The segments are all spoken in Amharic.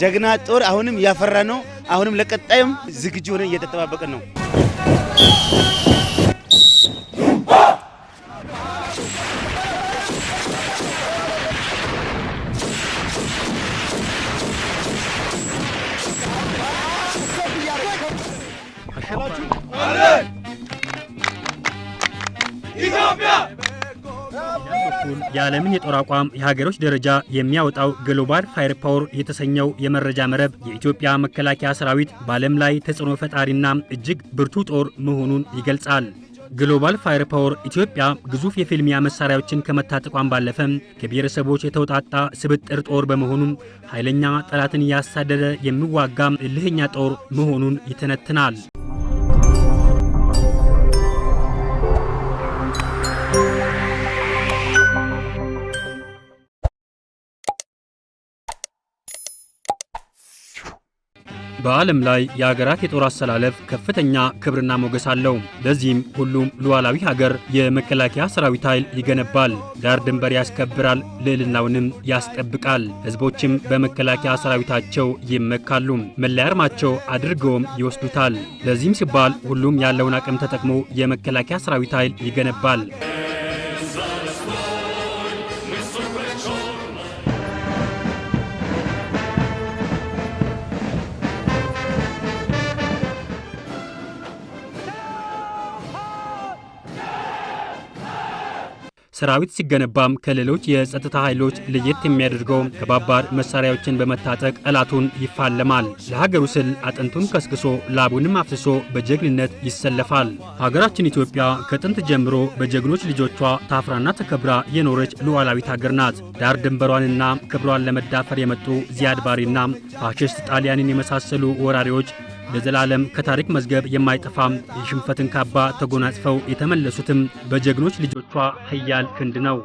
ጀግና ጦር አሁንም ያፈራ ነው። አሁንም ለቀጣይም ዝግጁ ሆነን እየተጠባበቀን ነው። የዓለምን የጦር አቋም የሀገሮች ደረጃ የሚያወጣው ግሎባል ፋየር ፓወር የተሰኘው የመረጃ መረብ የኢትዮጵያ መከላከያ ሰራዊት በዓለም ላይ ተጽዕኖ ፈጣሪና እጅግ ብርቱ ጦር መሆኑን ይገልጻል። ግሎባል ፋየር ፓወር ኢትዮጵያ ግዙፍ የፊልሚያ መሳሪያዎችን ከመታጠቋም ባለፈ ከብሔረሰቦች የተውጣጣ ስብጥር ጦር በመሆኑም ኃይለኛ ጠላትን እያሳደደ የሚዋጋ እልህኛ ጦር መሆኑን ይተነትናል። በዓለም ላይ የሀገራት የጦር አሰላለፍ ከፍተኛ ክብርና ሞገስ አለው። ለዚህም ሁሉም ሉዓላዊ ሀገር የመከላከያ ሰራዊት ኃይል ይገነባል፣ ዳር ድንበር ያስከብራል፣ ልዕልናውንም ያስጠብቃል። ህዝቦችም በመከላከያ ሰራዊታቸው ይመካሉ፣ መለያ አርማቸው አድርገውም ይወስዱታል። ለዚህም ሲባል ሁሉም ያለውን አቅም ተጠቅሞ የመከላከያ ሰራዊት ኃይል ይገነባል። ሰራዊት ሲገነባም ከሌሎች የጸጥታ ኃይሎች ለየት የሚያደርገው ከባባድ መሳሪያዎችን በመታጠቅ ጠላቱን ይፋለማል። ለሀገሩ ስል አጥንቱን ከስክሶ ላቡንም አፍስሶ በጀግንነት ይሰለፋል። ሀገራችን ኢትዮጵያ ከጥንት ጀምሮ በጀግኖች ልጆቿ ታፍራና ተከብራ የኖረች ሉዓላዊት ሀገር ናት። ዳር ድንበሯንና ክብሯን ለመዳፈር የመጡ ዚያድ ባሬና ፋሽስት ጣሊያንን የመሳሰሉ ወራሪዎች ለዘላለም ከታሪክ መዝገብ የማይጠፋም የሽንፈትን ካባ ተጎናጽፈው የተመለሱትም በጀግኖች ልጆቿ ኃያል ክንድ ነው።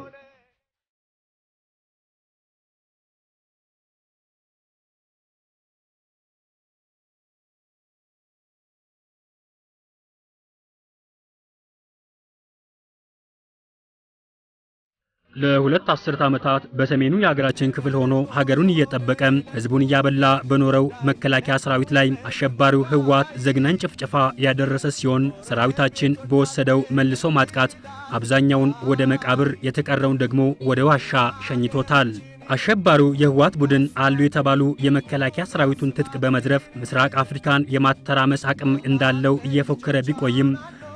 ለሁለት አስርት ዓመታት በሰሜኑ የሀገራችን ክፍል ሆኖ ሀገሩን እየጠበቀ ህዝቡን እያበላ በኖረው መከላከያ ሰራዊት ላይ አሸባሪው ህወሓት ዘግናኝ ጭፍጨፋ ያደረሰ ሲሆን ሰራዊታችን በወሰደው መልሶ ማጥቃት አብዛኛውን ወደ መቃብር የተቀረውን ደግሞ ወደ ዋሻ ሸኝቶታል። አሸባሪው የህወሓት ቡድን አሉ የተባሉ የመከላከያ ሰራዊቱን ትጥቅ በመዝረፍ ምስራቅ አፍሪካን የማተራመስ አቅም እንዳለው እየፎከረ ቢቆይም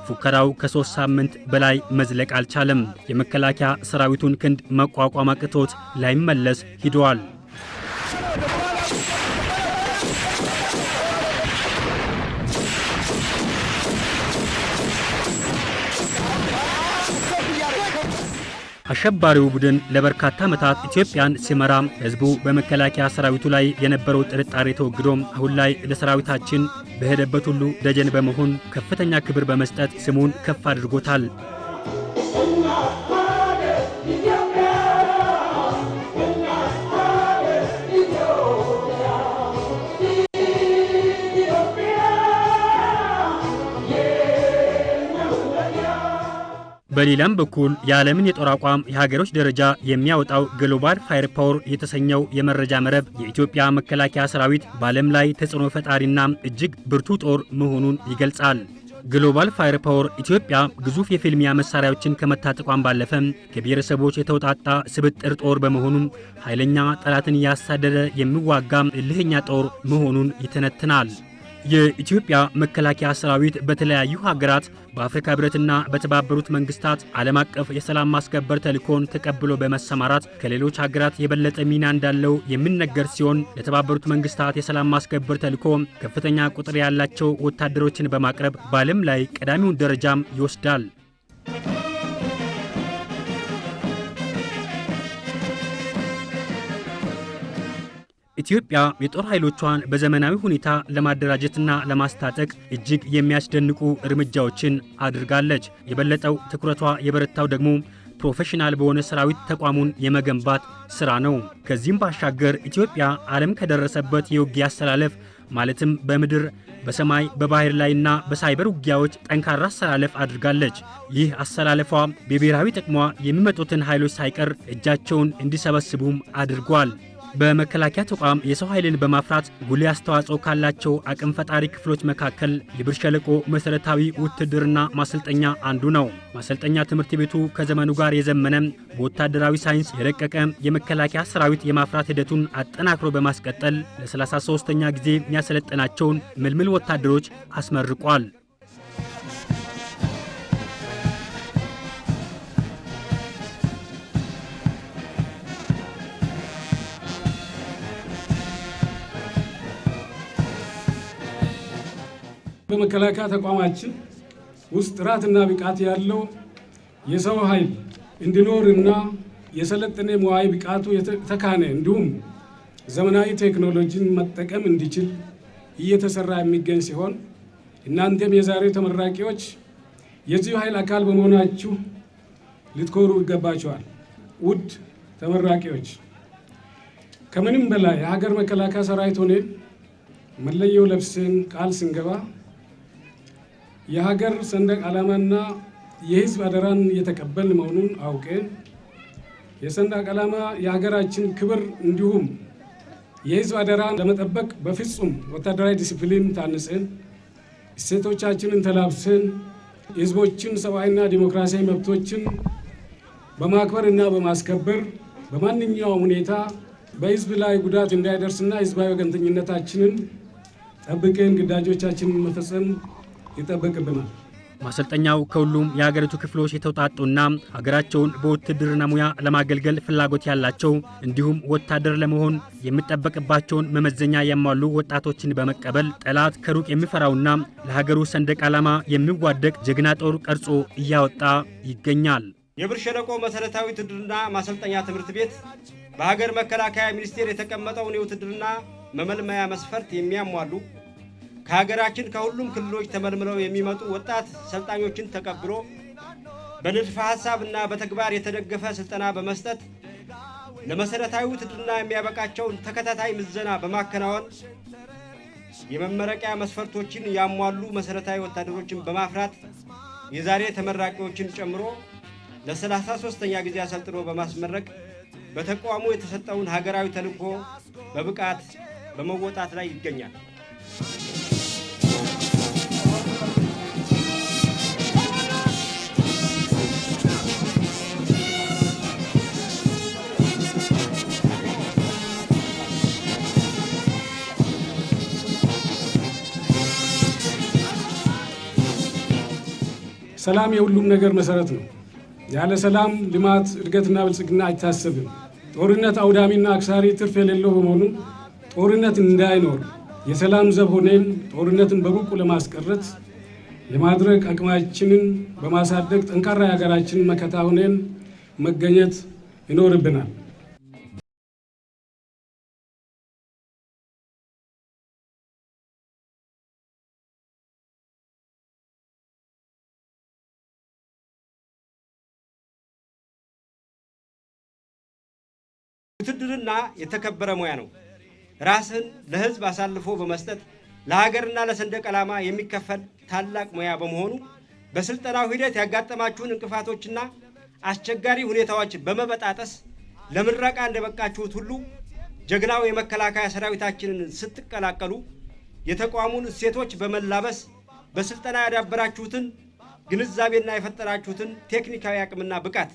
ፉከራው ከ3 ሳምንት በላይ መዝለቅ አልቻለም። የመከላከያ ሰራዊቱን ክንድ መቋቋም አቅቶት ላይመለስ ሂዷል። አሸባሪው ቡድን ለበርካታ ዓመታት ኢትዮጵያን ሲመራ ህዝቡ በመከላከያ ሰራዊቱ ላይ የነበረው ጥርጣሬ ተወግዶ አሁን ላይ ለሰራዊታችን በሄደበት ሁሉ ደጀን በመሆን ከፍተኛ ክብር በመስጠት ስሙን ከፍ አድርጎታል። በሌላም በኩል የዓለምን የጦር አቋም የሀገሮች ደረጃ የሚያወጣው ግሎባል ፋየር ፓወር የተሰኘው የመረጃ መረብ የኢትዮጵያ መከላከያ ሰራዊት በዓለም ላይ ተጽዕኖ ፈጣሪና እጅግ ብርቱ ጦር መሆኑን ይገልጻል። ግሎባል ፋየር ፓወር ኢትዮጵያ ግዙፍ የፊልሚያ መሳሪያዎችን ከመታጠቋም ባለፈ ከብሔረሰቦች የተውጣጣ ስብጥር ጦር በመሆኑም ኃይለኛ ጠላትን እያሳደደ የሚዋጋ እልህኛ ጦር መሆኑን ይተነትናል። የኢትዮጵያ መከላከያ ሰራዊት በተለያዩ ሀገራት በአፍሪካ ህብረትና በተባበሩት መንግስታት ዓለም አቀፍ የሰላም ማስከበር ተልዕኮን ተቀብሎ በመሰማራት ከሌሎች ሀገራት የበለጠ ሚና እንዳለው የሚነገር ሲሆን ለተባበሩት መንግስታት የሰላም ማስከበር ተልዕኮ ከፍተኛ ቁጥር ያላቸው ወታደሮችን በማቅረብ በዓለም ላይ ቀዳሚውን ደረጃም ይወስዳል። ኢትዮጵያ የጦር ኃይሎቿን በዘመናዊ ሁኔታ ለማደራጀትና ለማስታጠቅ እጅግ የሚያስደንቁ እርምጃዎችን አድርጋለች። የበለጠው ትኩረቷ የበረታው ደግሞ ፕሮፌሽናል በሆነ ሰራዊት ተቋሙን የመገንባት ስራ ነው። ከዚህም ባሻገር ኢትዮጵያ ዓለም ከደረሰበት የውጊያ አሰላለፍ ማለትም በምድር፣ በሰማይ፣ በባህር ላይና በሳይበር ውጊያዎች ጠንካራ አሰላለፍ አድርጋለች። ይህ አሰላለፏ በብሔራዊ ጥቅሟ የሚመጡትን ኃይሎች ሳይቀር እጃቸውን እንዲሰበስቡም አድርጓል። በመከላከያ ተቋም የሰው ኃይልን በማፍራት ጉልህ አስተዋጽኦ ካላቸው አቅም ፈጣሪ ክፍሎች መካከል የብር ሸለቆ መሰረታዊ ውትድርና ማሰልጠኛ አንዱ ነው። ማሰልጠኛ ትምህርት ቤቱ ከዘመኑ ጋር የዘመነ በወታደራዊ ሳይንስ የረቀቀ የመከላከያ ሰራዊት የማፍራት ሂደቱን አጠናክሮ በማስቀጠል ለ33ኛ ጊዜ የሚያሰለጥናቸውን ምልምል ወታደሮች አስመርቋል። በመከላከያ ተቋማችን ውስጥ ጥራትና ብቃት ያለው የሰው ኃይል እንዲኖርና የሰለጠነ ሙያዊ ብቃቱ የተካነ እንዲሁም ዘመናዊ ቴክኖሎጂን መጠቀም እንዲችል እየተሰራ የሚገኝ ሲሆን እናንተም የዛሬው ተመራቂዎች የዚሁ ኃይል አካል በመሆናችሁ ልትኮሩ ይገባችኋል። ውድ ተመራቂዎች፣ ከምንም በላይ የሀገር መከላከያ ሰራዊት ሆነን መለየው ለብሰን ቃል ስንገባ የሀገር ሰንደቅ ዓላማና የሕዝብ አደራን የተቀበል መሆኑን አውቀን የሰንደቅ ዓላማ የሀገራችን ክብር እንዲሁም የሕዝብ አደራን ለመጠበቅ በፍጹም ወታደራዊ ዲሲፕሊን ታንጸን እሴቶቻችንን ተላብሰን የሕዝቦችን ሰብአዊና ዲሞክራሲያዊ መብቶችን በማክበርና በማስከበር በማንኛውም ሁኔታ በሕዝብ ላይ ጉዳት እንዳይደርስና ሕዝባዊ ወገንተኝነታችንን ጠብቀን ግዳጆቻችንን መፈጸም ይጠበቅብናል። ማሰልጠኛው ከሁሉም የሀገሪቱ ክፍሎች የተውጣጡና ሀገራቸውን በውትድርና ሙያ ለማገልገል ፍላጎት ያላቸው እንዲሁም ወታደር ለመሆን የሚጠበቅባቸውን መመዘኛ ያሟሉ ወጣቶችን በመቀበል ጠላት ከሩቅ የሚፈራውና ለሀገሩ ሰንደቅ ዓላማ የሚዋደቅ ጀግና ጦር ቀርጾ እያወጣ ይገኛል። የብር ሸለቆ መሰረታዊ ውትድርና ማሰልጠኛ ትምህርት ቤት በሀገር መከላከያ ሚኒስቴር የተቀመጠውን የውትድርና መመልመያ መስፈርት የሚያሟሉ ከሀገራችን ከሁሉም ክልሎች ተመልምለው የሚመጡ ወጣት ሰልጣኞችን ተቀብሎ በንድፈ ሐሳብና በተግባር የተደገፈ ስልጠና በመስጠት ለመሰረታዊ ውትድርና የሚያበቃቸውን ተከታታይ ምዘና በማከናወን የመመረቂያ መስፈርቶችን ያሟሉ መሰረታዊ ወታደሮችን በማፍራት የዛሬ ተመራቂዎችን ጨምሮ ለ33ኛ ጊዜ አሰልጥኖ በማስመረቅ በተቋሙ የተሰጠውን ሀገራዊ ተልዕኮ በብቃት በመወጣት ላይ ይገኛል። ሰላም የሁሉም ነገር መሰረት ነው። ያለ ሰላም ልማት፣ እድገትና ብልጽግና አይታሰብም። ጦርነት አውዳሚና አክሳሪ ትርፍ የሌለው በመሆኑ ጦርነት እንዳይኖር የሰላም ዘብ ሆነን ጦርነትን በሩቁ ለማስቀረት የማድረግ አቅማችንን በማሳደግ ጠንካራ የሀገራችን መከታ ሆነን መገኘት ይኖርብናል። ውትድርና የተከበረ ሙያ ነው። ራስን ለሕዝብ አሳልፎ በመስጠት ለሀገርና ለሰንደቅ ዓላማ የሚከፈል ታላቅ ሙያ በመሆኑ በስልጠናው ሂደት ያጋጠማችሁን እንቅፋቶችና አስቸጋሪ ሁኔታዎች በመበጣጠስ ለምረቃ እንደበቃችሁት ሁሉ ጀግናው የመከላከያ ሰራዊታችንን ስትቀላቀሉ የተቋሙን እሴቶች በመላበስ በስልጠና ያዳበራችሁትን ግንዛቤና የፈጠራችሁትን ቴክኒካዊ አቅምና ብቃት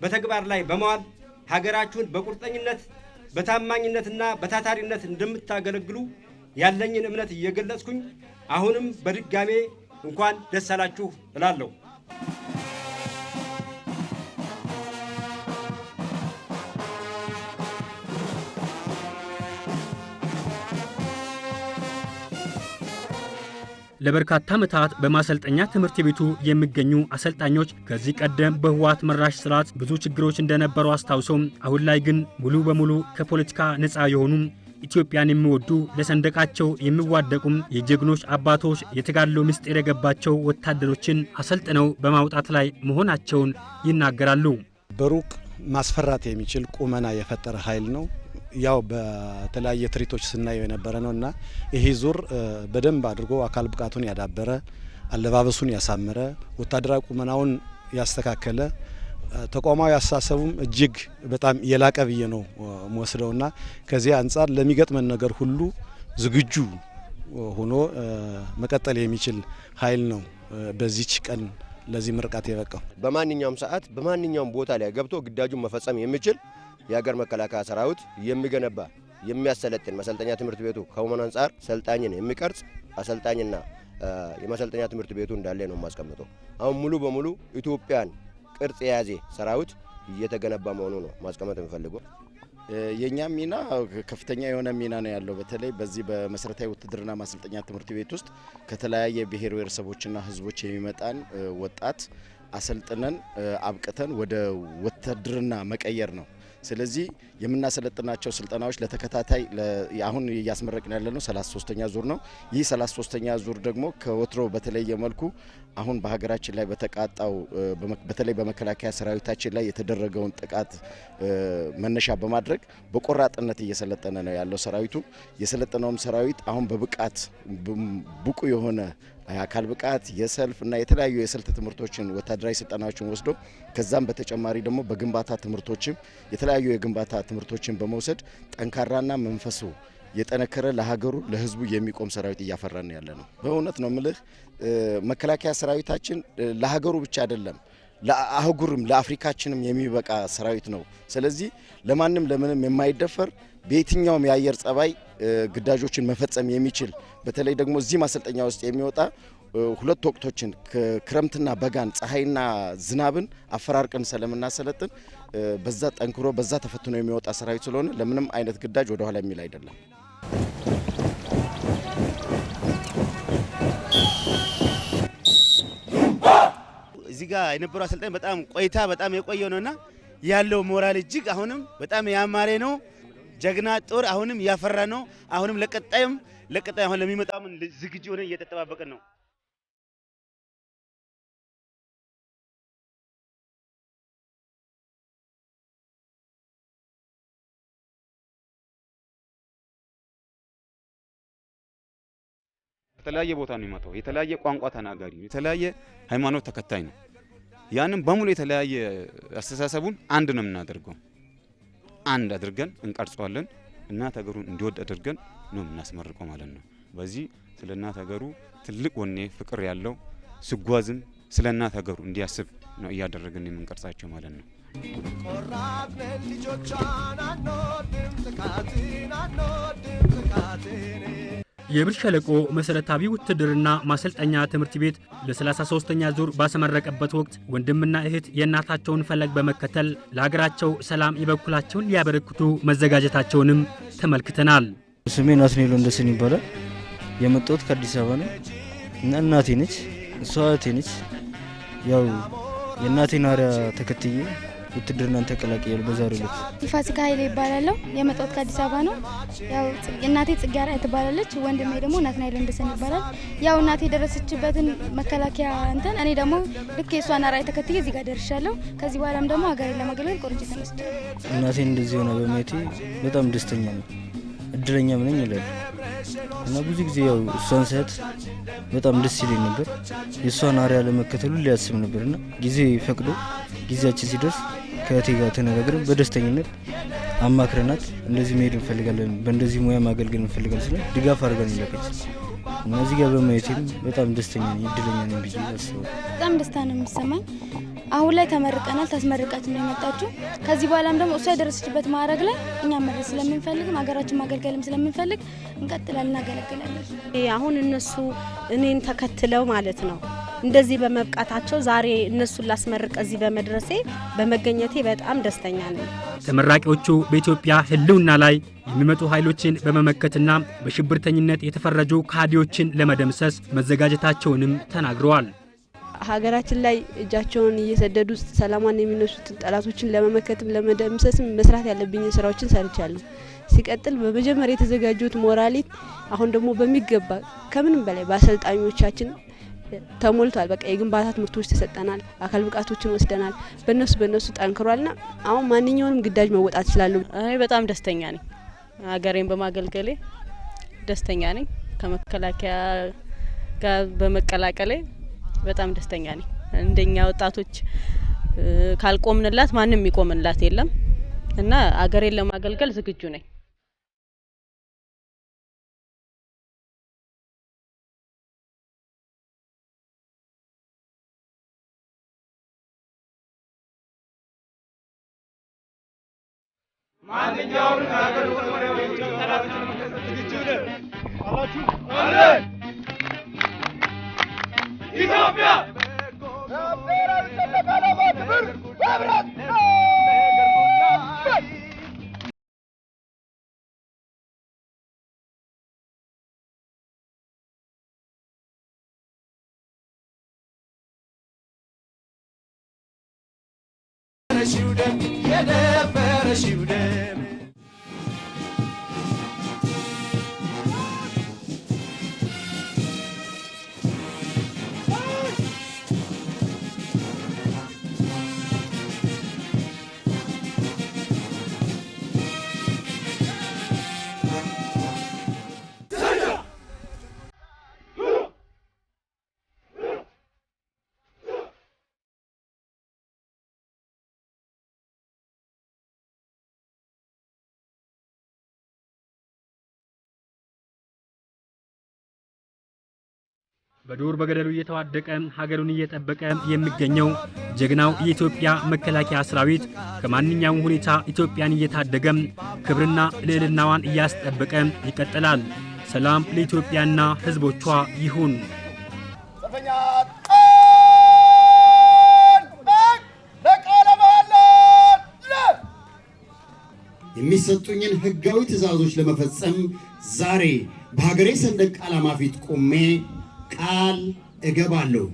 በተግባር ላይ በመዋል ሀገራችሁን በቁርጠኝነት በታማኝነትና በታታሪነት እንደምታገለግሉ ያለኝን እምነት እየገለጽኩኝ አሁንም በድጋሜ እንኳን ደስ አላችሁ እላለሁ። ለበርካታ ዓመታት በማሰልጠኛ ትምህርት ቤቱ የሚገኙ አሰልጣኞች ከዚህ ቀደም በህወሓት መራሽ ስርዓት ብዙ ችግሮች እንደነበሩ አስታውሰው አሁን ላይ ግን ሙሉ በሙሉ ከፖለቲካ ነፃ የሆኑ ኢትዮጵያን የሚወዱ ለሰንደቃቸው የሚዋደቁም የጀግኖች አባቶች የተጋድሎ ምስጢር የገባቸው ወታደሮችን አሰልጥነው በማውጣት ላይ መሆናቸውን ይናገራሉ። በሩቅ ማስፈራት የሚችል ቁመና የፈጠረ ኃይል ነው። ያው በተለያየ ትርኢቶች ስናየው የነበረ ነውና ይሄ ዙር በደንብ አድርጎ አካል ብቃቱን ያዳበረ፣ አለባበሱን ያሳመረ፣ ወታደራዊ ቁመናውን ያስተካከለ፣ ተቋማዊ አስተሳሰቡም እጅግ በጣም የላቀ ብዬ ነው መወስደውና ከዚህ አንፃር ለሚገጥመን ነገር ሁሉ ዝግጁ ሆኖ መቀጠል የሚችል ኃይል ነው በዚች ቀን ለዚህ ምርቃት የበቃው። በማንኛውም ሰዓት በማንኛውም ቦታ ላይ ገብቶ ግዳጁን መፈጸም የሚችል የሀገር መከላከያ ሰራዊት የሚገነባ የሚያሰለጥን ማሰልጠኛ ትምህርት ቤቱ ከመሆኑ አንፃር ሰልጣኝን የሚቀርጽ አሰልጣኝና የማሰልጠኛ ትምህርት ቤቱ እንዳለ ነው ማስቀምጠው። አሁን ሙሉ በሙሉ ኢትዮጵያን ቅርጽ የያዘ ሰራዊት እየተገነባ መሆኑ ነው ማስቀመጥ የምፈልገው። የኛ ሚና ከፍተኛ የሆነ ሚና ነው ያለው። በተለይ በዚህ በመሰረታዊ ውትድርና ማሰልጠኛ ትምህርት ቤት ውስጥ ከተለያየ ብሔር ብሔረሰቦችና ህዝቦች የሚመጣን ወጣት አሰልጥነን አብቅተን ወደ ውትድርና መቀየር ነው። ስለዚህ የምናሰለጥናቸው ስልጠናዎች ለተከታታይ አሁን እያስመረቅን ያለነው 33ኛ ዙር ነው። ይህ 33ኛ ዙር ደግሞ ከወትሮ በተለየ መልኩ አሁን በሀገራችን ላይ በተቃጣው በተለይ በመከላከያ ሰራዊታችን ላይ የተደረገውን ጥቃት መነሻ በማድረግ በቆራጥነት እየሰለጠነ ነው ያለው ሰራዊቱ። የሰለጠነውም ሰራዊት አሁን በብቃት ብቁ የሆነ የአካል ብቃት የሰልፍ እና የተለያዩ የስልት ትምህርቶችን ወታደራዊ ስልጠናዎችን ወስዶ ከዛም በተጨማሪ ደግሞ በግንባታ ትምህርቶችም የተለያዩ የግንባታ ትምህርቶችን በመውሰድ ጠንካራና መንፈሱ የጠነከረ ለሀገሩ ለህዝቡ የሚቆም ሰራዊት እያፈራን ያለ ነው። በእውነት ነው ምልህ መከላከያ ሰራዊታችን ለሀገሩ ብቻ አይደለም ለአህጉርም ለአፍሪካችንም የሚበቃ ሰራዊት ነው። ስለዚህ ለማንም ለምንም የማይደፈር በየትኛውም የአየር ጸባይ ግዳጆችን መፈጸም የሚችል በተለይ ደግሞ እዚህ ማሰልጠኛ ውስጥ የሚወጣ ሁለት ወቅቶችን ክረምትና በጋን ፀሐይና ዝናብን አፈራርቀን ስለምናሰለጥን በዛ ጠንክሮ በዛ ተፈትኖ የሚወጣ ሰራዊት ስለሆነ ለምንም አይነት ግዳጅ ወደ ኋላ የሚል አይደለም። እዚህ ጋር የነበረው አሰልጣኝ በጣም የቆየ ነውና ያለው ሞራል እጅግ አሁንም በጣም ያማረ ነው። ጀግና ጦር አሁንም ያፈራ ነው። አሁንም ለቀጣይ አሁን ለሚመጣው ዝግጁ ሆነን እየተጠባበቅን ነው። የተለያየ ቦታ ነው የሚመጣው። የተለያየ ቋንቋ ተናጋሪ ነው። የተለያየ ሃይማኖት ተከታይ ነው። ያንን በሙሉ የተለያየ አስተሳሰቡን አንድ ነው የምናደርገው። አንድ አድርገን እንቀርጸዋለን። እናት ሀገሩን እንዲወድ አድርገን ነው የምናስመርቀው ማለት ነው። በዚህ ስለ እናት ሀገሩ ትልቅ ወኔ ፍቅር ያለው ሲጓዝም ስለ እናት ሀገሩ እንዲያስብ ነው እያደረግን የምንቀርጻቸው ማለት ነው። ቆራጥነን ልጆቿን አንወድም ጥቃትን አንወድም ጥቃትን የብር ሸለቆ መሰረታዊ ውትድርና ማሰልጠኛ ትምህርት ቤት ለ33ኛ ዙር ባስመረቀበት ወቅት ወንድምና እህት የእናታቸውን ፈለግ በመከተል ለሀገራቸው ሰላም የበኩላቸውን ሊያበረክቱ መዘጋጀታቸውንም ተመልክተናል። ስሜ ናትናኤል ወንደሰን ይባላል። የመጣሁት ከአዲስ አበባ ነው እና እናቴ ነች፣ እሷ እህቴ ነች። ያው የእናቴን አርአያ ተከትዬ ውትድርናን ተቀላቀያለሁ። በዛሬው ዕለት ፋሲካ ኃይሌ ይባላለሁ። የመጣሁት ከአዲስ አበባ ነው። ያው እናቴ ጽጌ አርአያ ትባላለች፣ ወንድሜ ደግሞ ናትናኤል ወንደሰን ይባላል። ያው እናቴ የደረሰችበትን መከላከያ እኔ ደግሞ ልክ የሷን አርአያ ተከትዬ እዚህ ጋር ደርሻለሁ። ከዚህ በኋላም ደግሞ ሀገሬን ለማገልገል ቆርጬ ተነስቻለሁ። እናቴን እንደዚህ ሆና በማየቴ በጣም ደስተኛ ነኝ፣ እድለኛም ነኝ ይላል እና ብዙ ጊዜ ያው እሷን ሳያት በጣም ደስ ይለኝ ነበር። የእሷን አርአያ ለመከተሉ ሊያስብ ነበርና ጊዜ ፈቅዶ ጊዜያችን ሲደርስ ከእቴ ጋር ተነጋግረን በደስተኝነት አማክረናት እንደዚህ መሄድ እንፈልጋለን፣ በእንደዚህ ሙያ ማገልገል እንፈልጋለን ስለ ድጋፍ አድርገን ይለቀች እና እዚህ ጋር በማየቴም በጣም ደስተኛ ነኝ፣ እድለኛ ነኝ ብዬ አስባለሁ። በጣም ደስታ ነው የሚሰማኝ። አሁን ላይ ተመርቀናል፣ ታስመርቃችን ነው የመጣችው። ከዚህ በኋላም ደግሞ እሷ የደረሰችበት ማዕረግ ላይ እኛም መድረስ ስለምንፈልግ ሀገራችን ማገልገልም ስለምንፈልግ እንቀጥላለን፣ እናገለግላለን። አሁን እነሱ እኔን ተከትለው ማለት ነው እንደዚህ በመብቃታቸው ዛሬ እነሱን ላስመርቅ እዚህ በመድረሴ በመገኘቴ በጣም ደስተኛ ነኝ። ተመራቂዎቹ በኢትዮጵያ ሕልውና ላይ የሚመጡ ኃይሎችን በመመከትና በሽብርተኝነት የተፈረጁ ከሃዲዎችን ለመደምሰስ መዘጋጀታቸውንም ተናግረዋል። ሀገራችን ላይ እጃቸውን እየሰደዱ ሰላሟን የሚነሱትን ጠላቶችን ለመመከትም ለመደምሰስም መስራት ያለብኝ ስራዎችን ሰርቻለሁ። ሲቀጥል በመጀመሪያ የተዘጋጁት ሞራሊት አሁን ደግሞ በሚገባ ከምንም በላይ በአሰልጣኞቻችን ተሞልቷል። በቃ የግንባታ ትምህርቶች ተሰጠናል፣ አካል ብቃቶችን ወስደናል። በእነሱ ጠንክሯልና አሁን ማንኛውንም ግዳጅ መወጣት እችላለሁ። እኔ በጣም ደስተኛ ነኝ። ሀገሬን በማገልገሌ ደስተኛ ነኝ። ከመከላከያ ጋር በመቀላቀሌ በጣም ደስተኛ ነኝ። እንደኛ ወጣቶች ካልቆምንላት ማንም የሚቆምላት የለም እና አገሬን ለማገልገል ዝግጁ ነኝ። ማንኛውም ሀገር ወደ ጠላቶችን ለመከተል ዝግጁ ነን አላችሁ አለን። ኢትዮጵያ በዱር በገደሉ እየተዋደቀ ሀገሩን እየጠበቀ የሚገኘው ጀግናው የኢትዮጵያ መከላከያ ሰራዊት ከማንኛውም ሁኔታ ኢትዮጵያን እየታደገ ክብርና ልዕልናዋን እያስጠበቀ ይቀጥላል። ሰላም ለኢትዮጵያና ሕዝቦቿ ይሁን። የሚሰጡኝን ህጋዊ ትዕዛዞች ለመፈጸም ዛሬ በሀገሬ ሰንደቅ ዓላማ ፊት ቆሜ ቃል እገባለሁ።